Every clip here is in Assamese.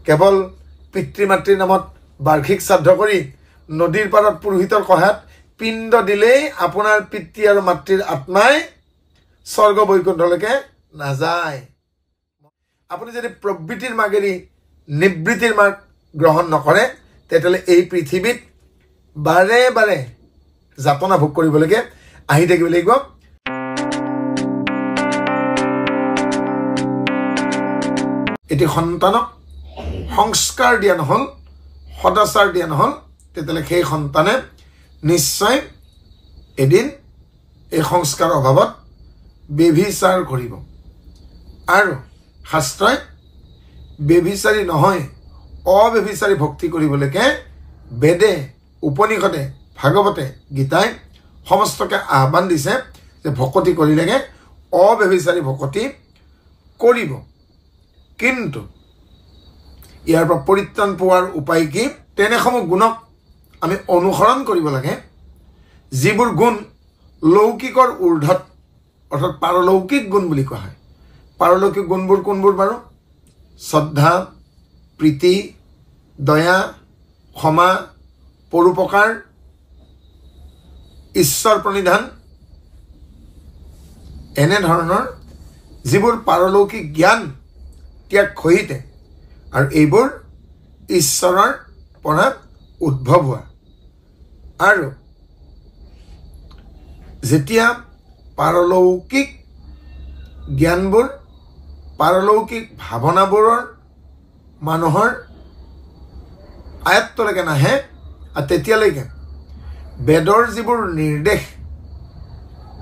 কেৱল পিতৃ মাতৃৰ নামত বাৰ্ষিক শ্ৰাদ্ধ কৰি নদীৰ পাৰত পুৰোহিতৰ সহায়ত পিণ্ড দিলেই আপোনাৰ পিতৃ আৰু মাতৃৰ আত্মাই স্বৰ্গ বৈকুণ্ঠলৈকে নাযায়। আপুনি যদি প্ৰবৃত্তিৰ মাগেৰি নিবৃত্তিৰ মাৰ্গ গ্ৰহণ নকৰে তেতিয়াহ'লে এই পৃথিৱীত বাৰে বাৰে যাতনা ভোগ কৰিবলৈকে আহি থাকিব লাগিব। এটি সন্তানক সংস্কাৰ দিয়া নহ'ল, সদাচাৰ দিয়া নহ'ল, তেতিয়াহ'লে সেই সন্তানে নিশ্চয় এদিন এই সংস্কাৰৰ অভাৱত বেভিচাৰ কৰিব। আৰু শাস্ত্ৰই বেভিচাৰী নহয় অবেভিচাৰী ভক্তি কৰিবলৈকে বেদে, উপনিষদে, ভাগৱতে, গীতাই সমস্তকে আহ্বান দিছে যে ভকতি কৰিলেগে অবেভিচাৰী ভকতি কৰিব। কিন্তু ইয়াৰ পৰা পৰিত্ৰাণ পোৱাৰ উপায় কি? তেনেসমূহ গুণক আমি অনুসৰণ কৰিব লাগে যিবোৰ গুণ লৌকিকৰ ঊৰ্ধত, অৰ্থাৎ পাৰলৌকিক গুণ বুলি কোৱা হয়। পাৰলৌকিক গুণবোৰ কোনবোৰ বাৰু? শ্ৰদ্ধা, প্ৰীতি, দয়া, ক্ষমা, পৰোপকাৰ, ঈশ্বৰ প্ৰণিধান, এনেধৰণৰ যিবোৰ পাৰলৌকিক জ্ঞান ত্যাগ সহিতে, আৰু এইবোৰ ঈশ্বৰৰ পৰা উদ্ভৱ হোৱা। আৰু যেতিয়া পাৰলৌকিক জ্ঞানবোৰ, পাৰলৌকিক ভাৱনাবোৰৰ মানুহৰ আয়ত্তলৈকে নাহে, আৰু তেতিয়ালৈকে বেদৰ যিবোৰ নিৰ্দেশ,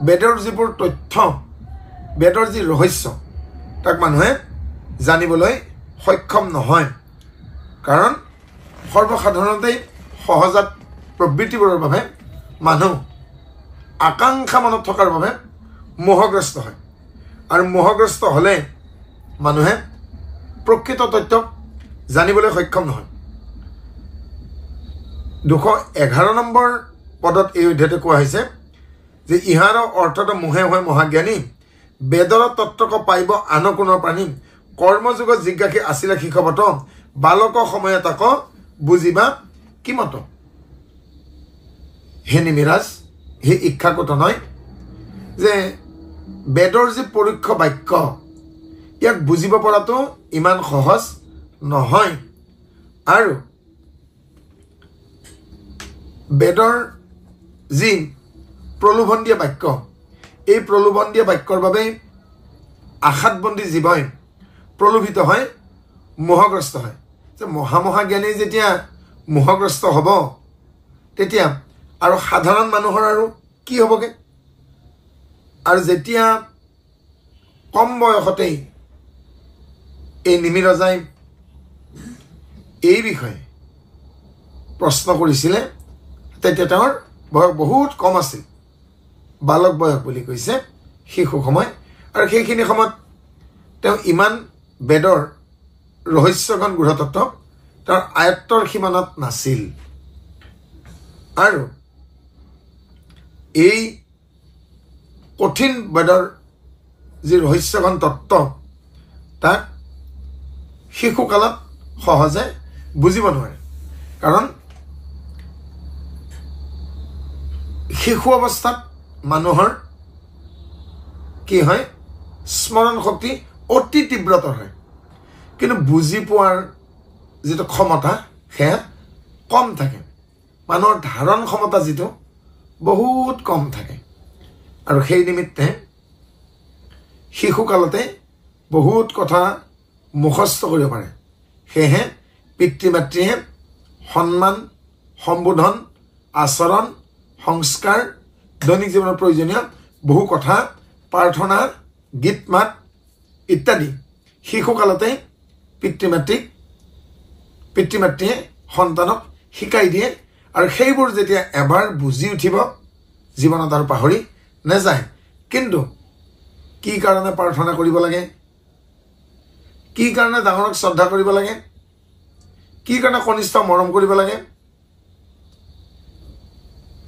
বেদৰ যিবোৰ তথ্য, বেদৰ যি ৰহস্য, তাক মানুহে জানিবলৈ সক্ষম নহয়। কাৰণ সৰ্বসাধাৰণতেই সহজাত প্ৰবৃত্তিবোৰৰ বাবে মানুহ আকাংক্ষা মনত থকাৰ বাবে মোহগ্ৰস্ত হয়। আৰু মোহগ্ৰস্ত হ'লে মানুহে প্ৰকৃত তথ্য জানিবলৈ সক্ষম নহয়। 211 নম্বৰ পদত এই অধ্যায়তে কোৱা হৈছে যে ইহাৰ অৰ্থত মোহে হয় মহাজ্ঞানী, বেদৰ তত্ত্বক পাইব আন কোনৰ প্ৰাণী, কৰ্মযুগত জিজ্ঞাসী আছিলে শিক্ষবত, বালক সময়ে তাক বুজিবা কিমত। হে নিমিৰাজ, হে ইচ্ছাকত নয় যে বেদৰ যি পৰোক্ষ বাক্য, ইয়াক বুজিব পৰাটো ইমান সহজ নহয়। আৰু বেদৰ যি প্ৰলোভন দিয়া বাক্য, এই প্ৰলোভন দিয়া বাক্যৰ বাবে আশাতবন্দী জীৱই প্ৰলোভিত হয়, মোহগ্ৰস্ত হয়। যে মহাজ্ঞানী যেতিয়া মোহগ্ৰস্ত হ'ব, তেতিয়া আৰু সাধাৰণ মানুহৰ আৰু কি হ'বগে? আৰু যেতিয়া কম বয়সতেই এই নিমিৰজাই এই বিষয়ে প্ৰশ্ন কৰিছিলে, তেতিয়া তেওঁৰ বয়স বহুত কম আছিল, বালক বয়স বুলি কৈছে, শিশু সময়। আৰু সেইখিনি সময়ত তেওঁ ইমান বেদৰ ৰহস্যগণ গূঢ়তত্ত্ব তেওঁৰ আয়ত্তৰ সীমানত নাছিল। আৰু এই কঠিন বেদৰ যি ৰহস্যগণ তত্ত্ব, তাক শিশুকালত সহজে বুজিব নোৱাৰে। কাৰণ শিশু অৱস্থাত মানুহৰ কি হয়? স্মৰণ শক্তি অতি তীব্ৰতৰ হয়, কিন্তু বুজি পোৱাৰ যিটো ক্ষমতা সেয়া কম থাকে। মানুহৰ ধাৰণ ক্ষমতা যিটো বহুত কম থাকে। আৰু সেই নিমিত্তে শিশুকালতে বহুত কথা মুখস্থ কৰিব পাৰে। সেয়েহে পিতৃ মাতৃয়ে সন্মান, সম্বোধন, আচৰণ, সংস্কাৰ, দৈনিক জীৱনৰ প্ৰয়োজনীয় বহু কথা, প্ৰাৰ্থনা, গীত মাত ইত্যাদি শিশুকালতে পিতৃ মাতৃয়ে সন্তানক শিকাই দিয়ে। আৰু সেইবোৰ যেতিয়া এবাৰ বুজি উঠিব, জীৱনত আৰু পাহৰি নাযায়। কিন্তু কি কাৰণে প্ৰাৰ্থনা কৰিব লাগে, কি কাৰণে ডাঙৰক শ্ৰদ্ধা কৰিব লাগে, কি কাৰণে কনিষ্ঠ মৰম কৰিব লাগে,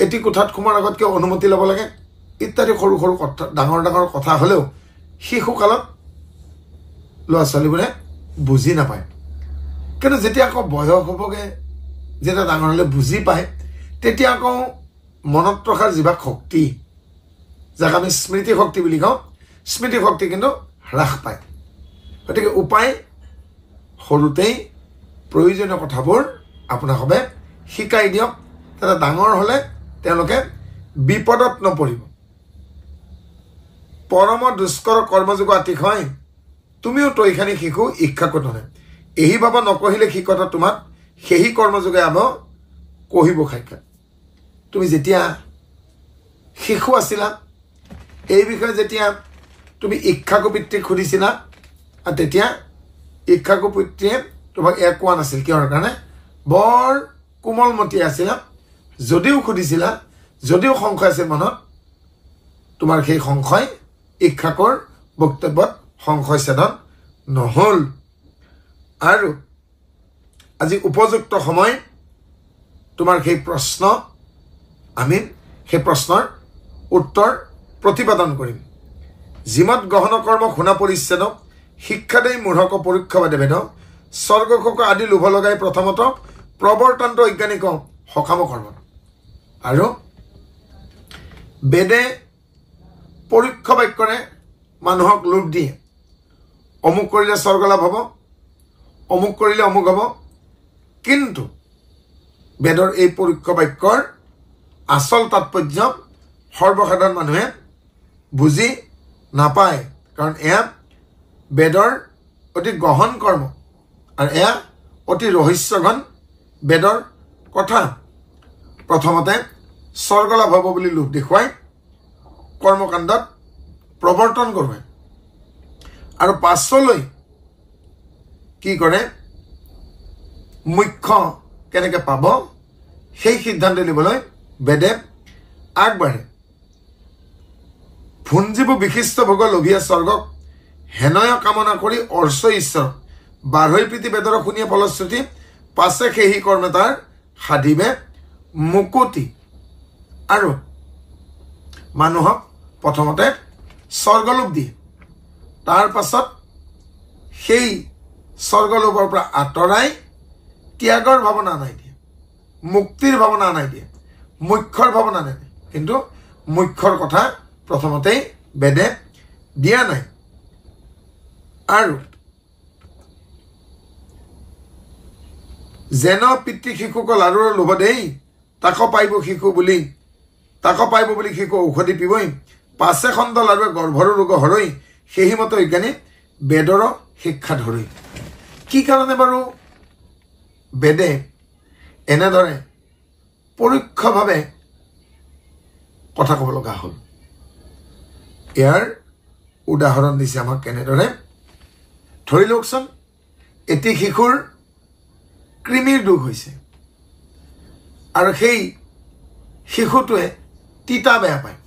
এটি কোঠাত সোমোৱাৰ আগত কিয় অনুমতি ল'ব লাগে ইত্যাদি সৰু সৰু কথা, ডাঙৰ ডাঙৰ কথা হ'লেও শিশুকালত ল'ৰা ছোৱালীবোৰে বুজি নাপায়। কিন্তু যেতিয়া আকৌ বয়স হ'বগৈ, যেতিয়া ডাঙৰ হ'লে বুজি পায়, তেতিয়া আকৌ মনত ৰখাৰ যিভাগ শক্তি, যাক আমি স্মৃতি শক্তি বুলি কওঁ, স্মৃতি শক্তি কিন্তু হ্ৰাস পায়। গতিকে উপায় সৰুতেই প্ৰয়োজনীয় কথাবোৰ আপোনাসবে শিকাই দিয়ক, যাতে ডাঙৰ হ'লে তেওঁলোকে বিপদত নপৰিব। পৰম দুষ্কৰ কৰ্মযোগ আতিশয়, তুমিও তৈখানি শিশু ইচ্ছাকত নে, এই ভাৱ নকহিলে শিকত তোমাক সেই কৰ্মযোগে আব কহিব সাক্ষাৎ। তুমি যেতিয়া শিশু আছিলা, এই বিষয়ে যেতিয়া তুমি ইচ্ছাকু পিতৃক সুধিছিলা, আৰু তেতিয়া ইচ্ছাকু পিতৃয়ে তোমাক কোৱা নাছিল। কিহৰ কাৰণে? বৰ কোমলমতী আছিলা। যদিও সুধিছিলা, যদিও সংশয় আছিল মনত, তোমাৰ সেই সংশয় ইচ্ছাকৰ বক্তব্যত সংশয় ছেদন নহ'ল। আৰু আজি উপযুক্ত সময় তোমাৰ সেই প্ৰশ্ন, আমি সেই প্ৰশ্নৰ উত্তৰ প্ৰতিপাদন কৰিম। জিমত গহন কৰ্ম শুনা পৰিচ্ছেদক শিক্ষা দেই মূঢ়ক পৰীক্ষাবাদে বেদ স্বৰ্গশোক আদি লোভ লগাই প্ৰথমত প্ৰৱৰ্তান্ত অজ্ঞানিক সকাম কৰ্ম। আৰু বেদে পৰীক্ষা বাক্যৰে মানুহক লোভ দিয়ে, অমুক কৰিলে স্বৰ্গ লাভ হ'ব, অমুক কৰিলে অমুক হ'ব। কিন্তু বেদৰ এই পৰীক্ষা বাক্যৰ আচল তাৎপৰ্য সৰ্বসাধাৰণ মানুহে বুজি নাপায়, কাৰণ এয়া বেদৰ অতি গহন কৰ্ম আৰু এয়া অতি ৰহস্যঘন বেদৰ কথা। প্ৰথমতে স্বৰ্গ লাভ হ'ব বুলি লোভ দেখুৱাই কৰ্মকাণ্ডত প্ৰৱৰ্তন কৰোৱায়, আৰু পাছলৈ কি কৰে, মুখ্য কেনেকৈ পাব সেই সিদ্ধান্ত দিবলৈ বেদে আগবাঢ়ে। ভুঞ্জীৱ বিশিষ্ট ভোগ লোভিয়া স্বৰ্গক হেনয় কামনা কৰি অৰ্চ ঈশ্বৰ বাঢ়ৈ প্ৰীতি বেদৰ শুনিয়ে ফলশ্ৰুতি পাছে সেই কৰ্মে তাৰ সাধিবে মুকুতি। আৰু মানুহক প্ৰথমতে স্বৰ্গলোভ দিয়ে, তাৰ পাছত সেই স্বৰ্গলোভৰ পৰা আঁতৰাই ত্যাগৰ ভাৱনা আনাই দিয়ে, মুক্তিৰ ভাৱনা আনাই দিয়ে, মুখ্যৰ ভাৱনা আনাই দিয়ে। কিন্তু মুখ্যৰ কথা প্ৰথমতেই বেদে দিয়া নাই। আৰু যেন পিতৃ শিশুক লাৰুৰ লোভ দেই তাকো পাইব শিশু বুলি, তাকো পাইব বুলি শিশু ঔষধি পিবই, পাছে খণ্ড লাৰুৱে গৰ্ভৰো ৰোগ হৰৈ, সেই মতে অজ্ঞানী বেদৰ শিক্ষা ধৰৈ। কি কাৰণে বাৰু বেদে এনেদৰে পৰোক্ষভাৱে কথা ক'ব লগা হ'ল? ইয়াৰ উদাহৰণ দিছে আমাক কেনেদৰে। ধৰি লওকচোন, এটি শিশুৰ কৃমিৰ দুখ হৈছে, আৰু সেই শিশুটোৱে তিতা বেয়া পায়।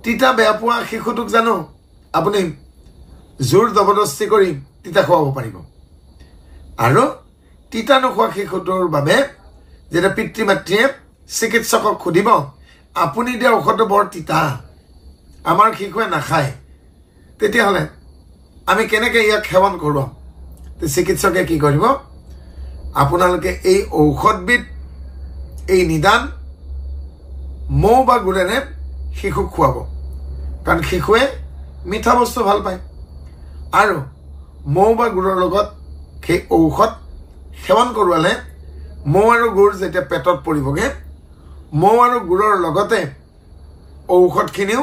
তিতা বেয়া পোৱা শিশুটোক জানো আপুনি জোৰ জবৰদস্তি কৰি তিতা খুৱাব পাৰিব? আৰু তিতা নোখোৱা শিশুটোৰ বাবে যেতিয়া পিতৃ মাতৃয়ে চিকিৎসকক সুধিব, আপুনি দিয়া ঔষধটো বৰ তিতা, আমাৰ শিশুৱে নাখায়, তেতিয়াহ'লে আমি কেনেকৈ ইয়াক সেৱন কৰোঁ? চিকিৎসকে কি কৰিব? আপোনালোকে এই ঔষধবিধ, এই নিদান মৌ বা গুড়েৰে শিশুক খুৱাব, কাৰণ শিশুৱে মিঠা বস্তু ভাল পায়। আৰু মৌ বা গুড়ৰ লগত সেই ঔষধ সেৱন কৰোৱালে মৌ আৰু গুড় যেতিয়া পেটত পৰিবগৈ, মৌ আৰু গুড়ৰ লগতে ঔষধখিনিও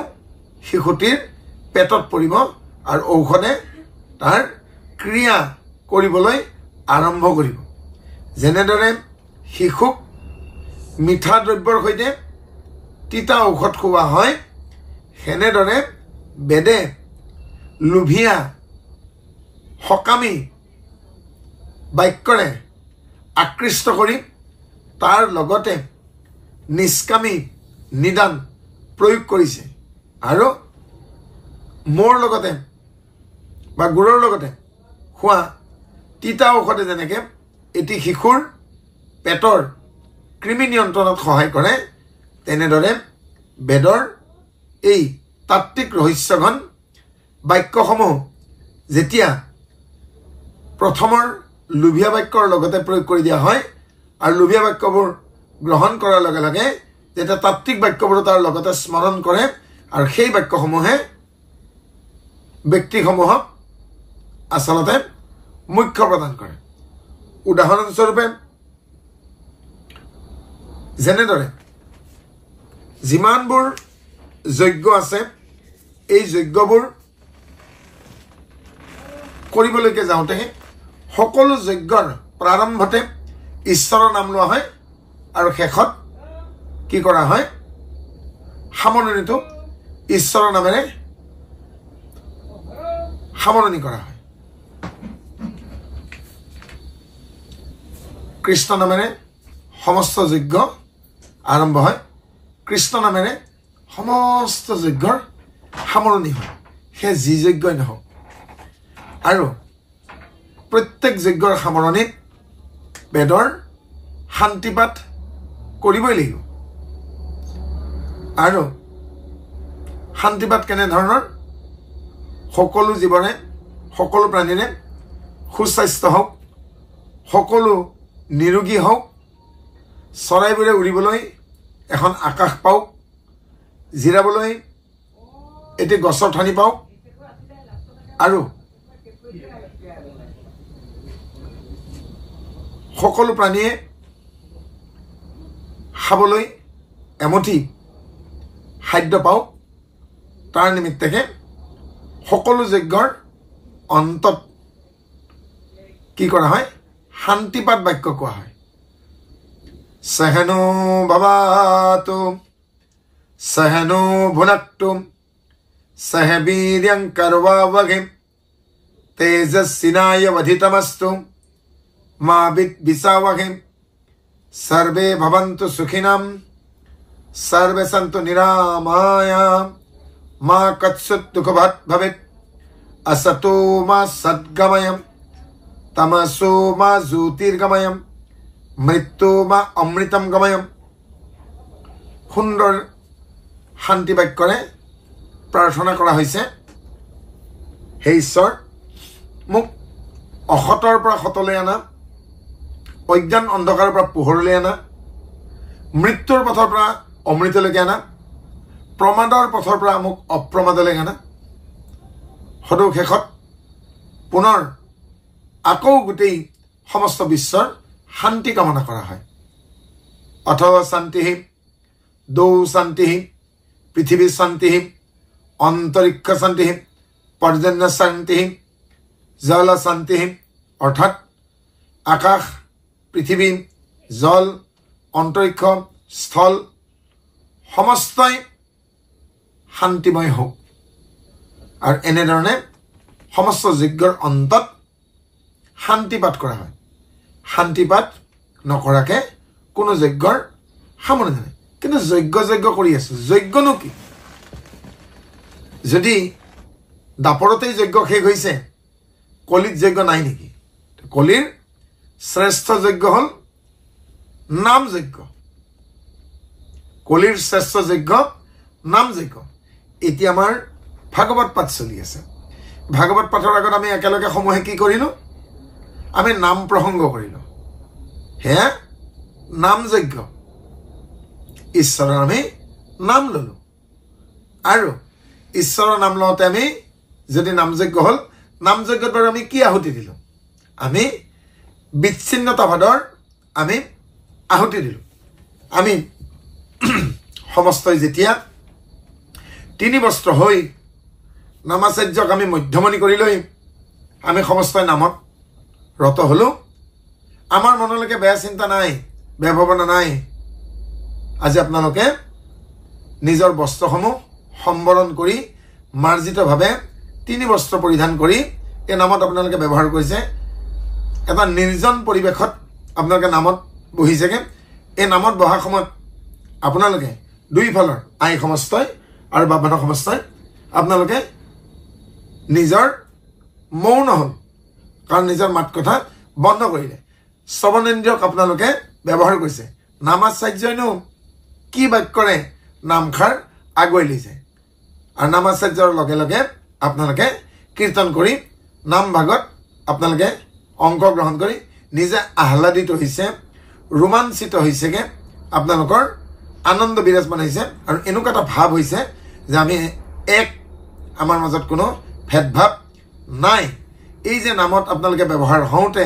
শিশুটিৰ পেটত পৰিব, আৰু ঔষধে তাৰ ক্ৰিয়া কৰিবলৈ আৰম্ভ কৰিব। যেনেদৰে শিশুক মিঠা দ্ৰব্যৰ সৈতে তিতা ঔষধ খুওৱা হয়, সেনেদৰে বেদে লোভিয়া সকামী বাক্যৰে আকৃষ্ট কৰি তাৰ লগতে নিষ্কামী নিদান প্ৰয়োগ কৰিছে। আৰু মৌৰ লগতে বা গুড়ৰ লগতে খোৱা তিতা ঔষধে যেনেকৈ এটি শিশুৰ পেটৰ কৃমি নিয়ন্ত্ৰণত সহায় কৰে, তেনেদৰে বেদৰ এই তাত্ত্বিক ৰহস্যঘন বাক্যসমূহ যেতিয়া প্ৰথমৰ লোভীয়া বাক্যৰ লগতে প্ৰয়োগ কৰি দিয়া হয় আৰু লোভীয়া বাক্যবোৰ গ্ৰহণ কৰাৰ লগে লগে যেতিয়া তাত্ত্বিক বাক্যবোৰ তাৰ লগতে স্মৰণ কৰে আৰু সেই বাক্যসমূহে ব্যক্তিসমূহক আচলতে মুখ্য প্ৰদান কৰে উদাহৰণস্বৰূপে যেনেদৰে যিমানবোৰ যজ্ঞ আছে এই যজ্ঞবোৰ কৰিবলৈকে যাওঁতে সকলো যজ্ঞৰ প্ৰাৰম্ভতে ঈশ্বৰৰ নাম লোৱা হয় আৰু শেষত কি কৰা হয় সামৰণিটো ঈশ্বৰৰ নামেৰে সামৰণি কৰা হয় কৃষ্ণ নামেৰে সমস্ত যজ্ঞ আৰম্ভ হয় কৃষ্ণ নামেৰে সমস্ত যজ্ঞৰ সামৰণি হয় হে যি যজ্ঞই নহওক আৰু প্ৰত্যেক যজ্ঞৰ সামৰণিত বেদৰ শান্তিপাঠ কৰিবই লাগিব আৰু শান্তিপাঠ কেনে ধৰণৰ সকলো জীৱনে সকলো প্ৰাণীৰে সুস্বাস্থ্য হওক সকলো নিৰোগী হওক চৰাইবোৰে উৰিবলৈ এখন আকাশ পাওক জিৰাবলৈ এটি গছৰ ঠানি পাওক আৰু সকলো প্ৰাণীয়ে খাবলৈ এমুঠি খাদ্য পাওক তাৰ নিমিত্তেকে সকলো যজ্ঞৰ অন্তত কি কৰা হয় শান্তিপাঠ বাক্য কোৱা হয় সহনো ভবাতু সহনো ভুনক্তু সহ বীর্যং করবাবহে তেজস্বিনায়বধিতমস্তু মা বিদ্বিষাবহে सर्वे भवन्तु सुखिनः सर्वे सन्तु निरामया मा कच्छुत् दुःखभाग् भवेत् असतो मा सद्गमयं तमसो मा ज्योतिर्गमयं मृत्यु मा अमृतं गमयं সুন্দৰ শান্তি বাক্যৰে প্ৰাৰ্থনা কৰা হৈছে হে ঈশ্বৰ মোক অসতৰ পৰা সতলৈ আনা অজ্ঞান অন্ধকাৰৰ পৰা পোহৰলৈ আনা মৃত্যুৰ পথৰ পৰা অমৃতলৈকে আনা প্ৰমাদৰ পথৰ পৰা মোক অপ্ৰমাদলৈ আনা সদৌ শেষত পুনৰ আকৌ গোটেই সমস্ত বিশ্বৰ শান্তি কামনা কৰা হয় অথ শান্তি দৌ শান্তি পৃথিৱী শান্তি অন্তৰিক্ষ শান্তি পৰ্জন্য শান্তি জল শান্তি অৰ্থাৎ আকাশ পৃথিৱী জল অন্তৰিক্ষ স্থল সমস্তই শান্তিময় হোক আৰু এনেধৰণে সমস্ত যজ্ঞৰ অন্তত শান্তিপাঠ কৰা হয় শান্তিপাঠ নকৰাকে কোনো যজ্ঞৰ সামৰণি নাই কিন্তু যজ্ঞ কৰি আছো যজ্ঞনো কি যদি দাপৰতেই যজ্ঞ শেষ হৈছে কলিত যজ্ঞ নাই নেকি কলিৰ শ্ৰেষ্ঠ যজ্ঞ হল নাম যজ্ঞ কলিৰ শ্ৰেষ্ঠ যজ্ঞ নাম যজ্ঞ এতিয়া আমাৰ ভাগৱত পাঠ চলি আছে ভাগৱত পাঠৰ আগত আমি একেলগে সমূহে কি কৰিলো আমি নাম প্ৰসংগ কৰিলো হে নাম যজ্ঞ ঈশ্বৰৰ আমি নাম ললো আৰু ঈশ্বৰৰ নাম লওঁতে আমি যদি নাম যজ্ঞ হল নাম যজ্ঞত বাৰু আমি কি আহুতি দিলো আমি বিচ্ছিন্নতাবাদৰ আমি আহুতি দিলো আমি সমস্তই যেতিয়া তিনি বস্ত্ৰ হৈ নামাচাৰ্যক আমি মধ্যমণি কৰি লৈ আমি সমস্তই নামত ৰত হলো আমাৰ মনলৈকে বেয়া চিন্তা নাই বেয়া ভাৱনা নাই আজি আপোনালোকে নিজৰ বস্ত্ৰসমূহ সম্বৰণ কৰি মাৰ্জিতভাৱে তিনি বস্ত্ৰ পৰিধান কৰি এই নামত আপোনালোকে ব্যৱহাৰ কৰিছে এটা নিৰ্জন পৰিৱেশত আপোনালোকে নামত বহিছেগে এই নামত বহা সময়ত আপোনালোকে দুইফালৰ আই সমস্তই আৰু বামন সমস্তই আপোনালোকে নিজৰ মৌন হল কাৰণ নিজৰ মাত কথা বন্ধ কৰিলে শ্ৰৱণেন্দ্ৰিয়ক আপোনালোকে ব্যৱহাৰ কৰিছে নামাচাৰ্যইনো কি বাক্যৰে নামখাৰ আগুৱাই লৈছে আৰু নামাচাৰ্যৰ লগে লগে আপোনালোকে কীৰ্তন কৰি নাম ভাগত আপোনালোকে অংশগ্ৰহণ কৰি নিজে আহ্লাদিত হৈছে, ৰোমাঞ্চিত হৈছেগে, আপোনালোকৰ আনন্দ বিৰাজমান হৈছে আৰু এনেকুৱা এটা ভাৱ হৈছে যে আমি এক, আমাৰ মাজত কোনো ভেদভাৱ নাই। এই যে নামত আপোনালোকে ব্যৱহাৰ হওঁতে,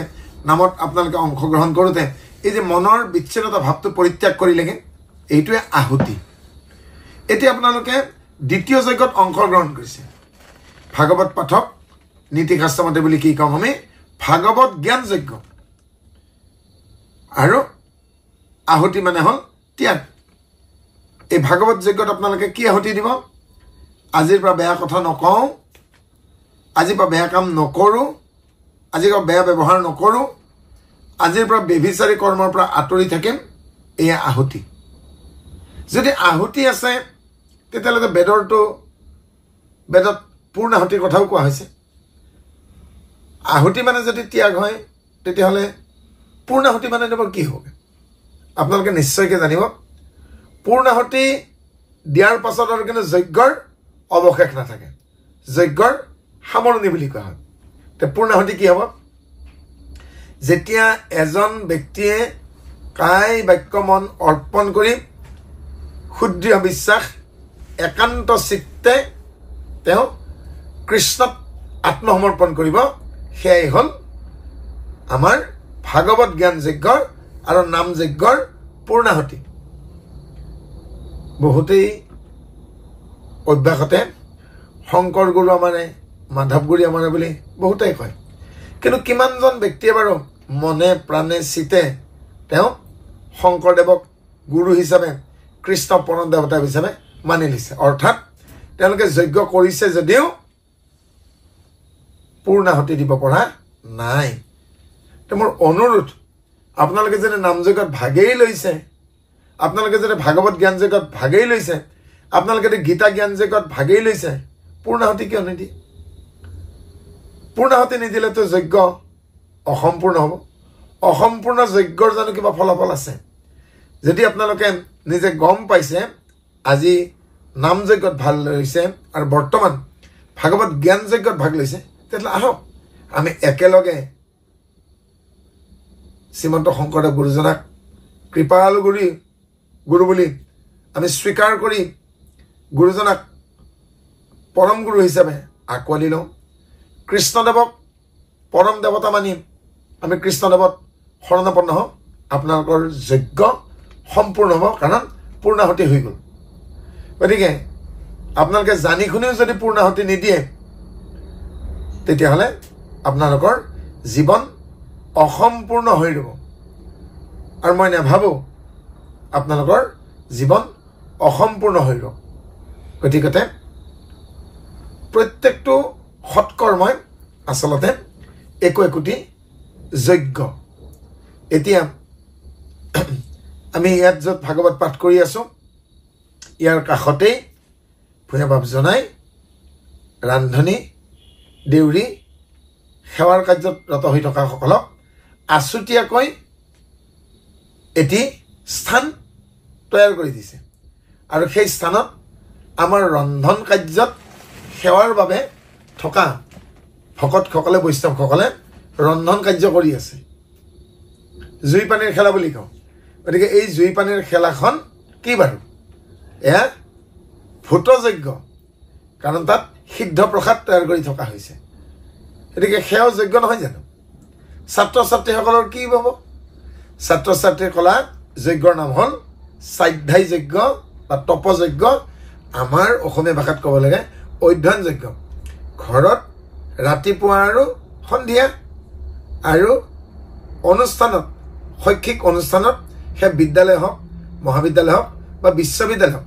নামত আপোনালোকে অংশগ্ৰহণ কৰোঁতে এই যে মনৰ বিচ্ছিন্নতা ভাৱটো পৰিত্যাগ কৰিলেগে, এইটোৱে আহুতি। এতিয়া আপোনালোকে দ্বিতীয় যজ্ঞত অংশগ্ৰহণ কৰিছে। ভাগৱত পাঠক নীতিশাস্ত্ৰমতে বুলি কি কম আমি, ভাগৱত জ্ঞান যজ্ঞ। আৰু আহুতি মানে হ'ল ত্যাগ। এই ভাগৱত যজ্ঞত আপোনালোকে কি আহুতি দিব? আজিৰ পৰা বেয়া কথা নকওঁ, আজিৰ পৰা বেয়া কাম নকৰোঁ, আজিৰ পৰা বেয়া ব্যৱহাৰ নকৰোঁ, আজিৰ পৰা ব্যভিচাৰী কৰ্মৰ পৰা আঁতৰি থাকিম, এয়া আহুতি। যদি আহুতি আছে তেতিয়াহ'লে বেদত পূৰ্ণাহুতিৰ কথাও কোৱা হৈছে। আহুতি মানে যদি ত্যাগ হয় তেতিয়াহ'লে পূৰ্ণাহুতি মানে কি হ'ব? আপোনালোকে নিশ্চয়কৈ জানিব, পূৰ্ণাহুতি দিয়াৰ পাছত আৰু কিন্তু যজ্ঞৰ অৱশেষ নাথাকে, যজ্ঞৰ সামৰণি বুলি কোৱা হয়। তে পূৰ্ণাহুতি কি হ'ব? যেতিয়া এজন ব্যক্তিয়ে কায় বাক্য মন অৰ্পণ কৰি সুদৃঢ় বিশ্বাস একান্ত চিত্তে তেওঁ কৃষ্ণত আত্মসমৰ্পণ কৰিব, সেয়াই হ'ল আমাৰ ভাগৱত জ্ঞান যজ্ঞৰ আৰু নাম যজ্ঞৰ পূৰ্ণাহুতি। বহুতেই অভ্যাসতে শংকৰ গুৰু আমাৰে, মাধৱ গুৰু আমাৰে বুলি বহুতেই কয়, কিন্তু কিমানজন ব্যক্তিয়ে বাৰু মনে প্ৰাণে চিতে তেওঁ শংকৰদেৱক গুৰু হিচাপে, কৃষ্ণ পৰম দেৱতা হিচাপে মানি লৈছে? অৰ্থাৎ তেওঁলোকে যজ্ঞ কৰিছে যদিও পূৰ্ণাহুতি দিব পৰা নাই। তো মোৰ অনুৰোধ, আপোনালোকে যদি নাম যজ্ঞত ভাগেই লৈছে, আপোনালোকে যদি ভাগৱত জ্ঞান যজ্ঞত ভাগেই লৈছে, আপোনালোকে যদি গীতা জ্ঞান যজ্ঞত ভাগেই লৈছে, পূৰ্ণাহুতি কিয় নিদিয়ে? পূৰ্ণাহুতি নিদিলেতো যজ্ঞ অসম্পূৰ্ণ হ'ব। অসম্পূৰ্ণ যজ্ঞৰ জানো কিবা ফলাফল আছে? যদি আপোনালোকে নিজে গম পাইছে আজি নাম যজ্ঞত ভাগ লৈছে আৰু বৰ্তমান ভাগৱত জ্ঞান যজ্ঞত ভাগ লৈছে, তেতিয়াহ'লে আহক আমি একেলগে শ্ৰীমন্ত শংকৰদেৱ গুৰুজনাক কৃপালু গুৰু বুলি আমি স্বীকাৰ কৰি গুৰুজনাক পৰম গুৰু হিচাপে আঁকোৱালি লওঁ। কৃষ্ণদেৱক পৰম দেৱতা মানি আমি কৃষ্ণদেৱত শৰণাপন্ন হওঁ। আপোনালোকৰ যজ্ঞ সম্পূৰ্ণ হ'ব, কাৰণ পূৰ্ণাহুতি হৈ গ'ল। গতিকে আপোনালোকে জানি শুনিও যদি পূৰ্ণাহুতি নিদিয়ে, তেতিয়াহ'লে আপোনালোকৰ জীৱন অসম্পূৰ্ণ হৈ ৰ'ব। আৰু মই নাভাবোঁ আপোনালোকৰ জীৱন অসম্পূৰ্ণ হৈ ৰ'ব। গতিকে প্ৰত্যেকটো সৎকৰ্মই আচলতে একোটি যজ্ঞ। এতিয়া আমি ইয়াত য'ত ভাগৱত পাঠ কৰি আছোঁ, ইয়াৰ কাষতেই ভূঞা বাপ জনাই ৰান্ধনি দেউৰী সেৱাৰ কাৰ্যত ৰত হৈ থকাসকলক আছুতীয়াকৈ এটি স্থান তৈয়াৰ কৰি দিছে। আৰু সেই স্থানত আমাৰ ৰন্ধন কাৰ্যত সেৱাৰ বাবে থকা ভকতসকলে, বৈষ্ণৱসকলে ৰন্ধন কাৰ্য কৰি আছে। জুই পানীৰ খেলা বুলি কওঁ। গতিকে এই জুই পানীৰ খেলাখন কি বাৰু? এয়া ভূতযজ্ঞ, কাৰণ তাত সিদ্ধ প্ৰসাদ তৈয়াৰ কৰি থকা হৈছে। গতিকে সেয়াও যজ্ঞ নহয় জানো? ছাত্ৰ ছাত্ৰীসকলৰ কি হ'ব? ছাত্ৰ ছাত্ৰীৰ কলা যজ্ঞৰ নাম হ'ল স্বাধ্যায় যজ্ঞ বা তপযজ্ঞ। আমাৰ অসমীয়া ভাষাত ক'ব লাগে অধ্যয়ন যজ্ঞ। ঘৰত ৰাতিপুৱা আৰু সন্ধিয়া আৰু অনুষ্ঠানত, শৈক্ষিক অনুষ্ঠানত, সেই বিদ্যালয় হওক, মহাবিদ্যালয় হওক বা বিশ্ববিদ্যালয় হওক,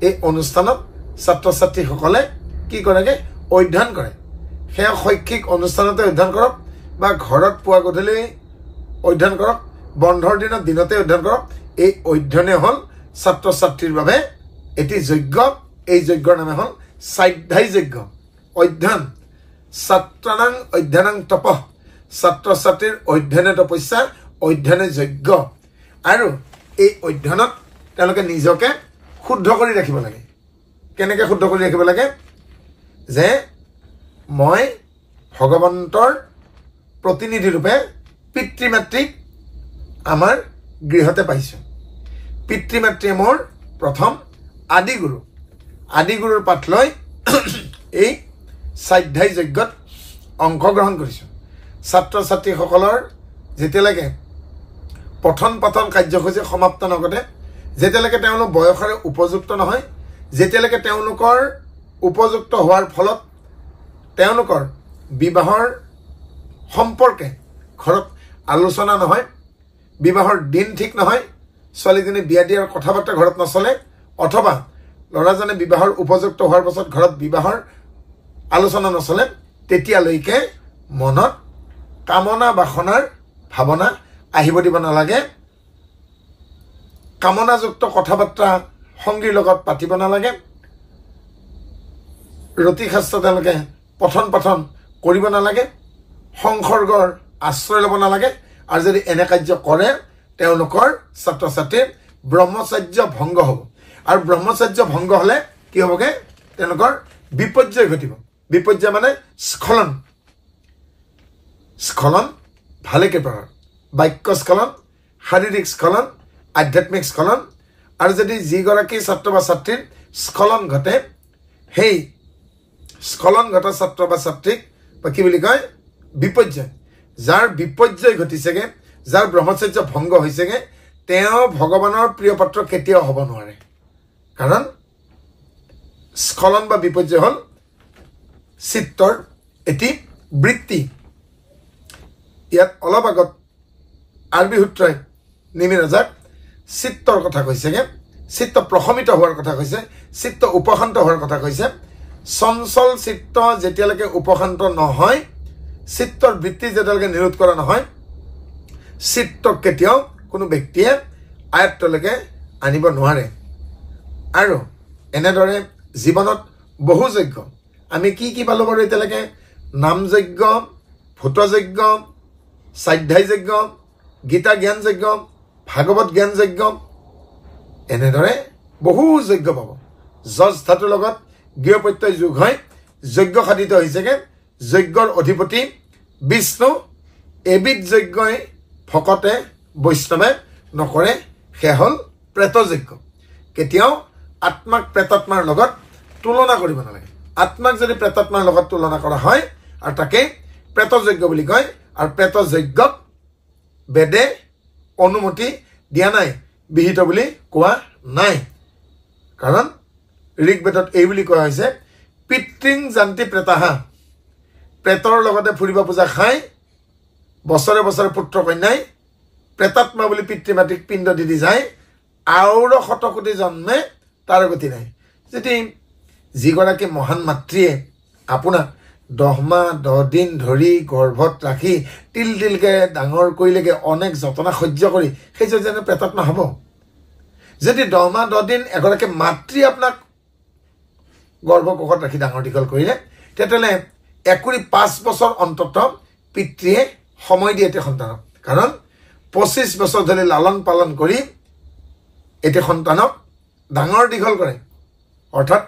এই অনুষ্ঠানত ছাত্ৰ ছাত্ৰীসকলে কি কৰেগৈ? অধ্যয়ন কৰে। সেয়া শৈক্ষিক অনুষ্ঠানতে অধ্যয়ন কৰক বা ঘৰত পুৱা গধূলি অধ্যয়ন কৰক, বন্ধৰ দিনত দিনতে অধ্যয়ন কৰক। এই অধ্যয়নে হ'ল ছাত্ৰ ছাত্ৰীৰ বাবে এটি যজ্ঞ। এই যজ্ঞৰ নামে হ'ল স্বাধ্যায় যজ্ঞ। অধ্যয়ন, ছাত্ৰানাং অধ্যয়নাং তপঃ, ছাত্ৰ ছাত্ৰীৰ অধ্যয়নে তপস্যা, অধ্যয়নে যজ্ঞ। আৰু এই অধ্যয়নত তেওঁলোকে নিজকে শুদ্ধ কৰি ৰাখিব লাগে। কেনেকৈ শুদ্ধ কৰি ৰাখিব লাগে? যে মই ভগৱন্তৰ প্ৰতিনিধি ৰূপে পিতৃ মাতৃক আমাৰ গৃহতে পাইছোঁ। পিতৃ মাতৃয়ে মোৰ প্ৰথম আদিগুৰু। আদিগুৰুৰ পাঠ লৈ এই স্বাধ্যায় যজ্ঞত অংশগ্ৰহণ কৰিছোঁ। ছাত্ৰ ছাত্ৰীসকলৰ যেতিয়ালৈকে পঠন পাঠন কাৰ্যসূচী সমাপ্ত নঘটে, যেতিয়ালৈকে তেওঁলোক বয়সৰে উপযুক্ত নহয়, যেতিয়ালৈকে তেওঁলোকৰ উপযুক্ত হোৱাৰ ফলত তেওঁলোকৰ বিবাহৰ সম্পৰ্কে ঘৰত আলোচনা নহয়, বিবাহৰ দিন ঠিক নহয়, ছোৱালীজনী বিয়া দিয়াৰ কথা বাৰ্তা ঘৰত নচলে, অথবা ল'ৰাজনে বিবাহৰ উপযুক্ত হোৱাৰ পাছত ঘৰত বিবাহৰ আলোচনা নচলে, তেতিয়ালৈকে মনত কামনা বাসনাৰ ভাৱনা আহিব দিব নালাগে। কামনাযুক্ত কথা বাৰ্তা সংগীৰ লগত পাতিব নালাগে। ৰতিশাস্ত্ৰ তেওঁলোকে পঠন পাঠন কৰিব নালাগে। সংসৰ্গৰ আশ্ৰয় ল'ব নালাগে। আৰু যদি এনে কাৰ্য কৰে তেওঁলোকৰ ছাত্ৰ ছাত্ৰীৰ ব্ৰহ্মচৰ্য ভংগ হ'ব। আৰু ব্ৰহ্মচৰ্য ভংগ হ'লে কি হ'বগে? তেওঁলোকৰ বিপৰ্যয় ঘটিব। বিপৰ্যয় মানে স্খলন। স্খলন ভালে কেইপ্ৰকাৰ। বাক্য স্খলন, শাৰীৰিক স্খলন, আধ্যাত্মিক স্খলন। আৰু যদি যিগৰাকী ছাত্ৰ বা ছাত্ৰীৰ স্খলন ঘটে, সেই স্খলন ঘটা ছাত্ৰ বা ছাত্ৰীক বা কি বুলি কয়? বিপৰ্যয়। যাৰ বিপৰ্যয় ঘটিছেগে, যাৰ ব্ৰহ্মচৰ্য ভংগ হৈছেগে, তেওঁ ভগৱানৰ প্ৰিয় পাত্ৰ কেতিয়াও হ'ব নোৱাৰে। কাৰণ স্খলন বা বিপৰ্যয় হ'ল চিত্তৰ এটি বৃত্তি। ইয়াত অলপ আগত আৰবি সূত্ৰই নিমি ৰজাক চিত্তৰ কথা কৈছেগে, চিত্ত প্ৰশমিত হোৱাৰ কথা কৈছে, চিত্ত উপশান্ত হোৱাৰ কথা কৈছে। চঞ্চল চিত্ত যেতিয়ালৈকে উপশান্ত নহয়, চিত্তৰ বৃত্তি যেতিয়ালৈকে নিৰোধ কৰা নহয়, চিত্তক কেতিয়াও কোনো ব্যক্তিয়ে আয়ত্তলৈকে আনিব নোৱাৰে। আৰু এনেদৰে জীৱনত বহু যজ্ঞ আমি কি পালোঁ বাৰু এতিয়ালৈকে? নাম যজ্ঞ, ভূত যজ্ঞ, স্বাধ্যায় যজ্ঞ, গীতা জ্ঞান যজ্ঞ, ভাগৱত জ্ঞান যজ্ঞ, এনেদৰে বহু যজ্ঞ পাব। যজ ধাতুৰ লগত গৃহপত্যয় যোগ হয় যজ্ঞ সাধিত হৈছেগে। যজ্ঞৰ অধিপতি বিষ্ণু। এবিধ যজ্ঞই ভকতে বৈষ্ণৱে নকৰে, সেয়া হ'ল প্ৰেত যজ্ঞ। কেতিয়াও আত্মাক প্ৰেতাত্মাৰ লগত তুলনা কৰিব নালাগে। আত্মাক যদি প্ৰেতাত্মাৰ লগত তুলনা কৰা হয়, আৰু তাকে প্ৰেত যজ্ঞ বুলি কয়। আৰু প্ৰেত যজ্ঞক বেদে অনুমতি দিয়া নাই, বিহিত বুলি কোৱা নাই। কাৰণ ঋগ্বেদত এই বুলি কোৱা হৈছে, পিতৃং জান্তি প্ৰেতাহা। প্ৰেতৰ লগতে ফুৰিব পূজা খাই বছৰে বছৰে পুত্ৰ কন্যাই প্ৰেতাত্মা বুলি পিতৃ মাতৃক পিণ্ড দি যায়। আৰু শতকোটি জন্মে তাৰ গতি নাই। যদি যিগৰাকী মহান মাতৃয়ে আপোনাক 10 মাহ 10 দিন ধৰি গৰ্ভত ৰাখি তিল তিলকে ডাঙৰ কৰিলেগে, অনেক যতনা সহ্য কৰি, সেই যেনে প্ৰেতাত্মা হ'ব? যদি 10 মাহ 10 দিন এগৰাকী মাতৃ আপোনাক গৰ্ভকোষত ৰাখি ডাঙৰ দীঘল কৰিলে, তেতিয়াহ'লে একুৰি 5 বছৰ অন্তত পিতৃয়ে সময় দিয়ে এটি সন্তানক। কাৰণ 25 বছৰ ধৰি লালন পালন কৰি এটি সন্তানক ডাঙৰ দীঘল কৰে। অৰ্থাৎ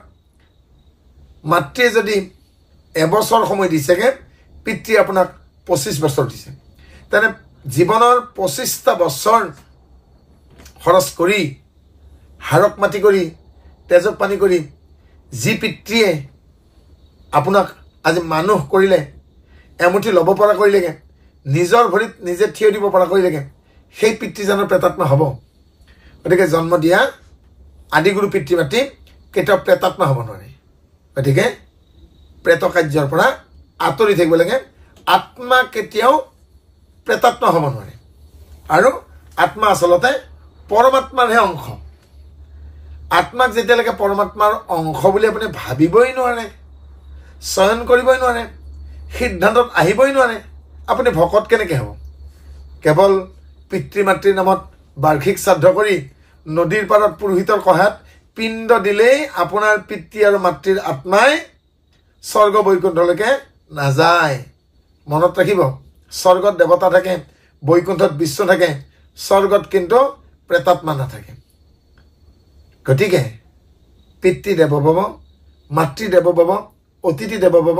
মাতৃয়ে যদি এবছৰ সময় দিছেগে, পিতৃয়ে আপোনাক 25 বছৰ দিছে। তেনে জীৱনৰ 25টা বছৰ খৰচ কৰি, হাড়ক মাটি কৰি, তেজক পানী কৰি যি পিতৃয়ে আপোনাক আজি মানুহ কৰিলে, এমুঠি ল'ব পৰা কৰিলেগে, নিজৰ ভৰিত নিজে থিয় দিব পৰা কৰিলেগে, সেই পিতৃজনৰ প্ৰেতাত্মা হ'ব? গতিকে জন্ম দিয়া আদিগুৰু পিতৃ মাতৃ কেতিয়াও প্ৰেতাত্মা হ'ব নোৱাৰে। গতিকে প্ৰেত কাৰ্যৰ পৰা আঁতৰি থাকিব লাগে। আত্মা কেতিয়াও প্ৰেতাত্মা হ'ব নোৱাৰে। আৰু আত্মা আচলতে পৰমাত্মাৰহে অংশ। আত্মাক যেতিয়ালৈকে পৰমাত্মাৰ অংশ বুলি আপুনি ভাবিবই নোৱাৰে, চয়ন কৰিবই নোৱাৰে, সিদ্ধান্তত আহিবই নোৱাৰে, আপুনি ভকত কেনেকৈ হ'ব? কেৱল পিতৃ মাতৃৰ নামত বাৰ্ষিক শ্ৰাদ্ধ কৰি নদীৰ পাৰত পুৰোহিতৰ সহায়ত পিণ্ড দিলেই আপোনাৰ পিতৃ আৰু মাতৃৰ আত্মাই স্বৰ্গ বৈকুণ্ঠলৈকে নাযায়। মনত ৰাখিব, স্বৰ্গত দেৱতা থাকে, বৈকুণ্ঠত বিশ্ব থাকে, স্বৰ্গত কিন্তু প্ৰেতাত্মা নাথাকে। গতিকে পিতৃ দেৱ ভৱ, মাতৃ দেৱ ভৱ, অতিথি দেৱ ভৱ,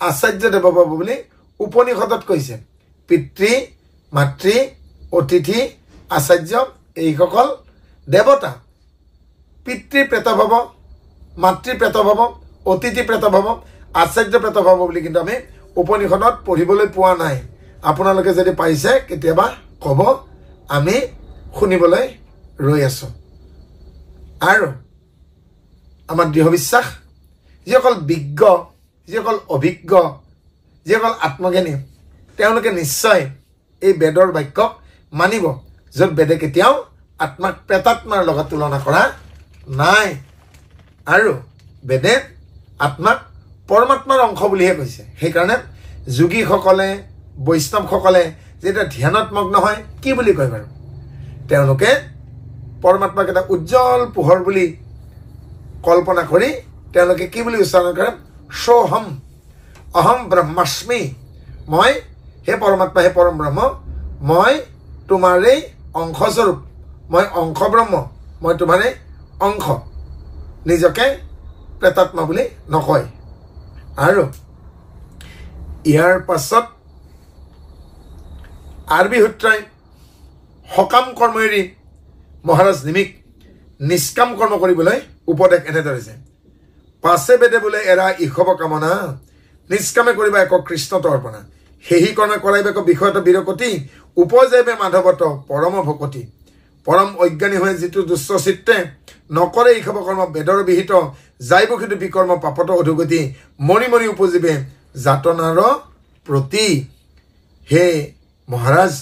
আচাৰ্য দেৱ ভৱ বুলি উপনিষদত কৈছে। পিতৃ মাতৃ অতিথি আচাৰ্য এইসকল দেৱতা পিতৃ প্ৰেতভৱ মাতৃ প্ৰেতভৱ অতিথি প্ৰেতভৱ আচাৰ্য প্ৰেতভৱ বুলি কিন্তু আমি উপনিষদত পঢ়িবলৈ পোৱা নাই আপোনালোকে যদি পাইছে কেতিয়াবা ক'ব আমি শুনিবলৈ ৰৈ আছো আৰু আমাৰ দৃঢ় বিশ্বাস যিসকল বিজ্ঞ যিসকল অভিজ্ঞ যিসকল আত্মজ্ঞানী তেওঁলোকে নিশ্চয় এই বেদৰ বাক্যক মানিব য'ত বেদে কেতিয়াও আত্মাক প্ৰেতাত্মাৰ লগত তুলনা কৰা নাই আৰু বেদে আত্মাক পৰমাত্মাৰ অংশ বুলিহে কৈছে সেইকাৰণে যোগীসকলে বৈষ্ণৱসকলে যেতিয়া ধ্যানত মগ্ন হয় কি বুলি কয় বাৰু তেওঁলোকে পৰমাত্মাক এটা উজ্জ্বল পোহৰ বুলি কল্পনা কৰি তেওঁলোকে কি বুলি উচ্চাৰণ কৰে সোহম অহম ব্ৰহ্মাস্মি মই হে পৰমাত্মা হে পৰম ব্ৰহ্ম মই তোমাৰেই অংশস্বৰূপ মই অংশ ব্ৰহ্ম মই তোমাৰেই অংশ নিজকে প্ৰেতাত্মা বুলি নকয় আৰু ইয়াৰ পাছত আৰবি সূত্ৰই সকাম কৰ্ম এৰি মহাৰাজ নিমিক নিষ্কাম কৰ্ম কৰিবলৈ উপদেশ এনে ধৰিছে পাছে বেদে বোলে এৰা ইষব কামনা নিষ্কামে কৰিবা এক কৃষ্ণত অৰ্পণা সেহি কৰ্মে কৰাইব এক বিষয়ত বিৰকতি উপজেবে মাধৱত পৰম ভকতি পৰম অজ্ঞানী হৈ যিটো দুষ্ট চিত্তে নকৰে ইষব কৰ্ম বেদৰ বিহিত যাইব কিন্তু বিকৰ্ম পাপত অধুগতি মৰি মৰি উপজীৱে যাতনাৰ প্ৰতি হে মহাৰাজ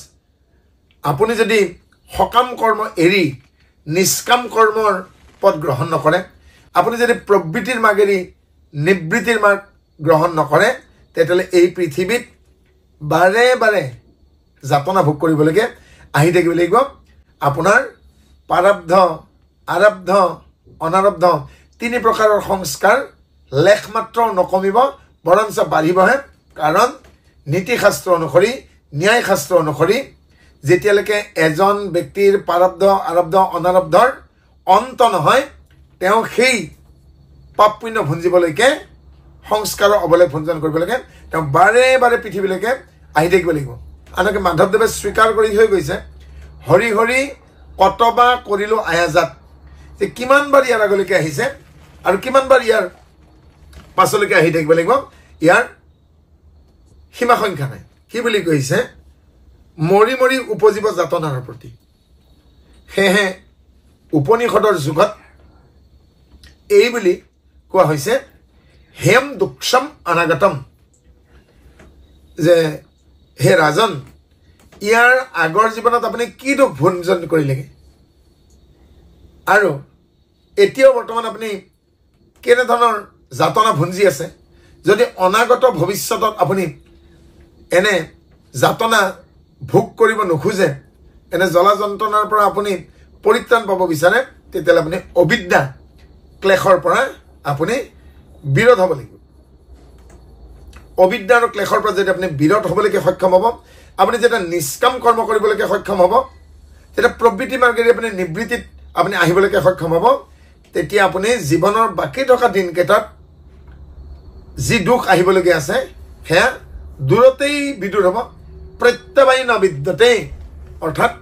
আপুনি যদি সকাম কৰ্ম এৰি নিষ্কাম কৰ্মৰ পথ গ্ৰহণ নকৰে আপুনি যদি প্ৰবৃত্তিৰ মাগেৰি নিবৃত্তিৰ মাৰ্গ গ্ৰহণ নকৰে তেতিয়াহ'লে এই পৃথিৱীত বাৰে বাৰে যাতনা ভোগ কৰিবলৈকে আহি থাকিব লাগিব আপোনাৰ প্ৰাৰব্ধ আৰব্ধ অনাৰব্ধ তিনি প্ৰকাৰৰ সংস্কাৰ লেখ মাত্ৰ নকমিব বৰঞ্চ বাঢ়িবহে কাৰণ নীতিশাস্ত্ৰ অনুসৰি ন্যায় শাস্ত্ৰ অনুসৰি যেতিয়ালৈকে এজন ব্যক্তিৰ প্ৰাৰব্ধ আৰব্ধ অনাৰব্ধৰ অন্ত নহয় তেওঁ সেই পাপ পুণ্য ভুঞ্জিবলৈকে সংস্কাৰৰ অৱলেখ ভঞ্জন কৰিবলৈকে তেওঁ বাৰে বাৰে পৃথিৱীলৈকে আহি থাকিব লাগিব আনকি মাধৱদেৱে স্বীকাৰ কৰি থৈ গৈছে হৰি হৰি কতবা কৰিলো আয়াজাত যে কিমানবাৰ ইয়াৰ আগলৈকে আহিছে আৰু কিমানবাৰ ইয়াৰ পাছলৈকে আহি থাকিব লাগিব ইয়াৰ সীমা সংখ্যা নাই কি বুলি কৈছে মৰি মৰি উপজীৱ যাতনাৰ প্ৰতি সেয়েহে উপনিষদৰ যুগত এই বুলি কোৱা হৈছে হেম দুক্ষম অনাগতম যে হে ৰাজন ইয়াৰ আগৰ জীৱনত আপুনি কি দুখ ভঞ্জন কৰিলেগে আৰু এতিয়াও বৰ্তমান আপুনি কেনেধৰণৰ যাতনা ভুঞ্জি আছে যদি অনাগত ভৱিষ্যতত আপুনি এনে যাতনা ভোগ কৰিব নোখোজে এনে জ্বলা যন্ত্ৰণাৰ পৰা আপুনি পৰিত্ৰাণ পাব বিচাৰে তেতিয়াহ'লে আপুনি অবিদ্যা ক্লেশৰ পৰা আপুনি বিৰত হ'ব লাগিব অবিদ্যা আৰু ক্লেশৰ পৰা যদি আপুনি বিৰত হ'বলৈকে সক্ষম হ'ব আপুনি যেতিয়া নিষ্কাম কৰ্ম কৰিবলৈকে সক্ষম হ'ব যেতিয়া প্ৰবৃত্তি মাৰ্গেৰে আপুনি নিবৃত্তিত আপুনি আহিবলৈকে সক্ষম হ'ব তেতিয়া আপুনি জীৱনৰ বাকী থকা দিনকেইটাত যি দুখ আহিবলগীয়া আছে সেয়া দূৰতেই বিদূৰ হ'ব প্ৰত্যাবায়ী নবিদ্যতে অৰ্থাৎ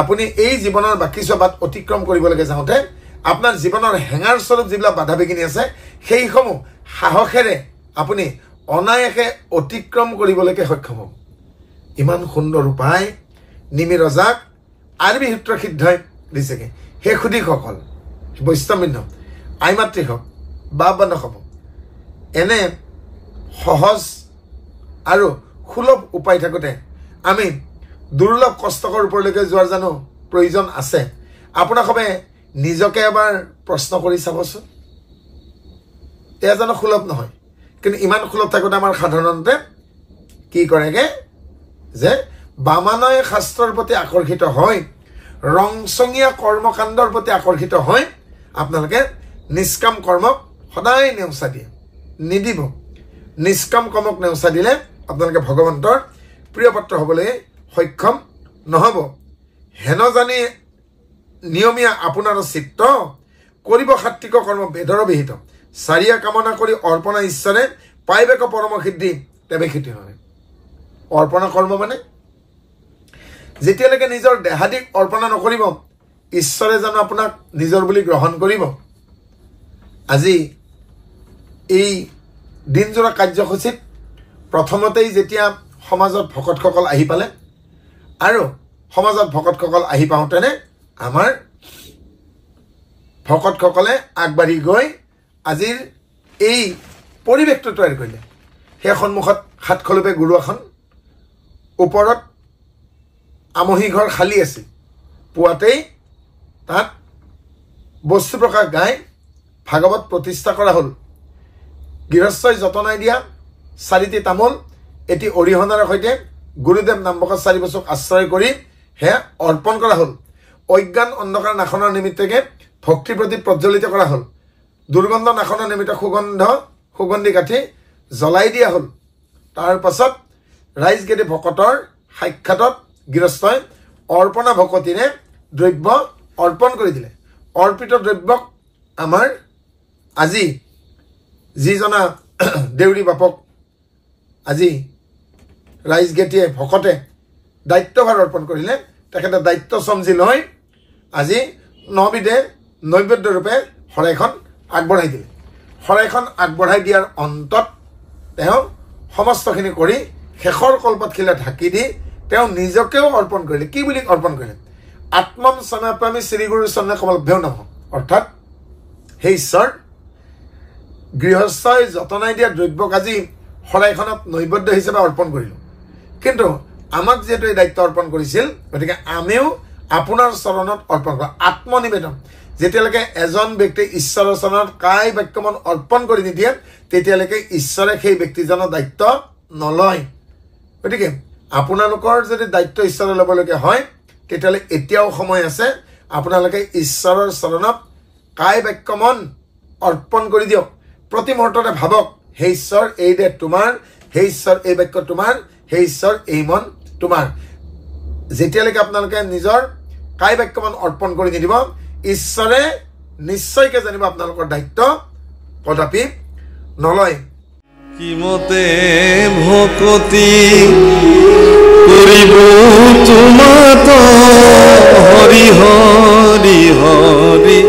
আপুনি এই জীৱনৰ বাকী সবাত অতিক্ৰম কৰিবলৈকে যাওঁতে আপোনাৰ জীৱনৰ হেঙাৰ স্বৰূপ যিবিলাক বাধা বিঘিনি আছে সেইসমূহ সাহসেৰে আপুনি অনায়াসে অতিক্ৰম কৰিবলৈকে সক্ষম হ'ব ইমান সুন্দৰ উপায় নিমি ৰজাক আৰবি সূত্ৰ সিদ্ধই দিছেগে সেই সুধীসকল বৈষ্ণৱবৃন্দ আইমাতৃ হওক বা বান্ধৱ হওক এনে সহজ আৰু সুলভ উপায় থাকোঁতে আমি দুৰ্লভ কষ্টকৰ ওপৰলৈকে যোৱাৰ জানো প্ৰয়োজন আছে আপোনালোকে নিজকে এবাৰ প্ৰশ্ন কৰি চাবচোন এয়া জানো সুলভ নহয় কিন্তু ইমান সুলভ থাকোঁতে আমাৰ সাধাৰণতে কি কৰেগে যে বামানয় শাস্ত্ৰৰ প্ৰতি আকৰ্ষিত হয় ৰংচঙীয়া কৰ্মকাণ্ডৰ প্ৰতি আকৰ্ষিত হয় আপোনালোকে নিষ্কাম কৰ্মক সদায় নেওচা দিয়ে নিদিব নিষ্কাম কৰ্মক নেওচা দিলে আপোনালোকে ভগৱন্তৰ প্ৰিয় পাত্ৰ হ'বলৈ সক্ষম নহ'ব হেন জানি নিয়মীয়া আপোনাৰ চিত্ত কৰিব সাত্বিক কৰ্ম বেদৰ বিহিত চাৰিয়া কামনা কৰি অৰ্পণা ঈশ্বৰে পাইবেক পৰম সিদ্ধি তেবে সিদ্ধি হয় অৰ্পণা কৰ্ম মানে যেতিয়ালৈকে নিজৰ দেহাদিক অৰ্পণা নকৰিব ঈশ্বৰে জানো আপোনাক নিজৰ বুলি গ্ৰহণ কৰিব আজি এই দিনজোৰা কাৰ্যসূচীত প্ৰথমতেই যেতিয়া সমাজত ভকতসকল আহি পালে আৰু সমাজত ভকতসকল আহি পাওঁতেনে আমাৰ ভকতসকলে আগবাঢ়ি গৈ আজিৰ এই পৰিৱেশটো তৈয়াৰ কৰিলে সেই সন্মুখত সাতখলপে গুৰু আসন ওপৰত আমহি ঘৰ খালী আছিল পুৱাতেই তাত বস্তু প্ৰকাশ গাই ভাগৱত প্ৰতিষ্ঠা কৰা হ'ল গৃহস্থই যতনাই দিয়া 4টি তামোল এটি অৰিহণাৰ সৈতে গুৰুদেৱ নামবকা 4 বছক আশ্ৰয় কৰি হে অৰ্পণ কৰা হ'ল অজ্ঞান অন্ধকাৰ নাশনৰ নিমিত্তকে ভক্তি প্ৰতি প্ৰজ্বলিত কৰা হ'ল দুৰ্গন্ধ নাশনৰ নিমিত্ত সুগন্ধি কাঠি জ্বলাই দিয়া হ'ল তাৰ পাছত ৰাইজগেদি ভকতৰ সাক্ষাতত গৃহস্থই অৰ্পণা ভকতিৰে দ্ৰব্য অৰ্পণ কৰি দিলে অৰ্পিত দ্ৰব্যক আমাৰ আজি যিজনা দেউৰী বাপক আজি ৰাইজগেটিয়ে ভকতে দায়িত্বভাৰ অৰ্পণ কৰিলে তেখেতে দায়িত্ব সমজি লৈ আজি 9 বিধে নৈবেদ্য ৰূপে শৰাইখন আগবঢ়াই দিলে শৰাইখন আগবঢ়াই দিয়াৰ অন্তত তেওঁ সমস্তখিনি কৰি শেষৰ কল্পতখিলা ঢাকি দি তেওঁ নিজকেও অৰ্পণ কৰিলে কি বুলি অৰ্পণ কৰিলে আত্মম সমাপয়ামি শ্ৰী গুৰু চৰণে কমলভ্যও নমঃ অৰ্থাৎ হে ঈশ্বৰ গৃহস্থই যতনাই দিয়া দ্ৰব্যক আজি শৰাইখনত নৈবেদ্য হিচাপে অৰ্পণ কৰিলোঁ কিন্তু আমাক যেহেতু এই দায়িত্ব অৰ্পণ কৰিছিল গতিকে আমিও আপোনাৰ চৰণত অৰ্পণ কৰোঁ আত্মনিবেদন যেতিয়ালৈকে এজন ব্যক্তি ঈশ্বৰৰ চৰণত কায় বাক্যমন অৰ্পণ কৰি নিদিয়ে তেতিয়ালৈকে ঈশ্বৰে সেই ব্যক্তিজনৰ দায়িত্ব নলয় গতিকে আপোনালোকৰ যদি দায়িত্ব ঈশ্বৰে ল'বলগীয়া হয় তেতিয়াহ'লে এতিয়াও সময় আছে আপোনালোকে ঈশ্বৰৰ চৰণত কায় বাক্যমন অৰ্পণ কৰি দিয়ক প্ৰতি মুহূৰ্ততে ভাবক হে ঈশ্বৰ এই দেহ তোমাৰ হে ঈশ্বৰ এই বাক্য তোমাৰ হে ঈশ্বৰ এই মন তোমাৰ যেতিয়ালৈকে আপোনালোকে নিজৰ কায় বাক্যমন অৰ্পণ কৰি নিদিব ঈশ্বৰে নিশ্চয়কৈ জানিব আপোনালোকৰ দায়িত্ব কদাপি নলয় কিমতে ভকতি কৰিব তোমাত হৰি হৰি হৰি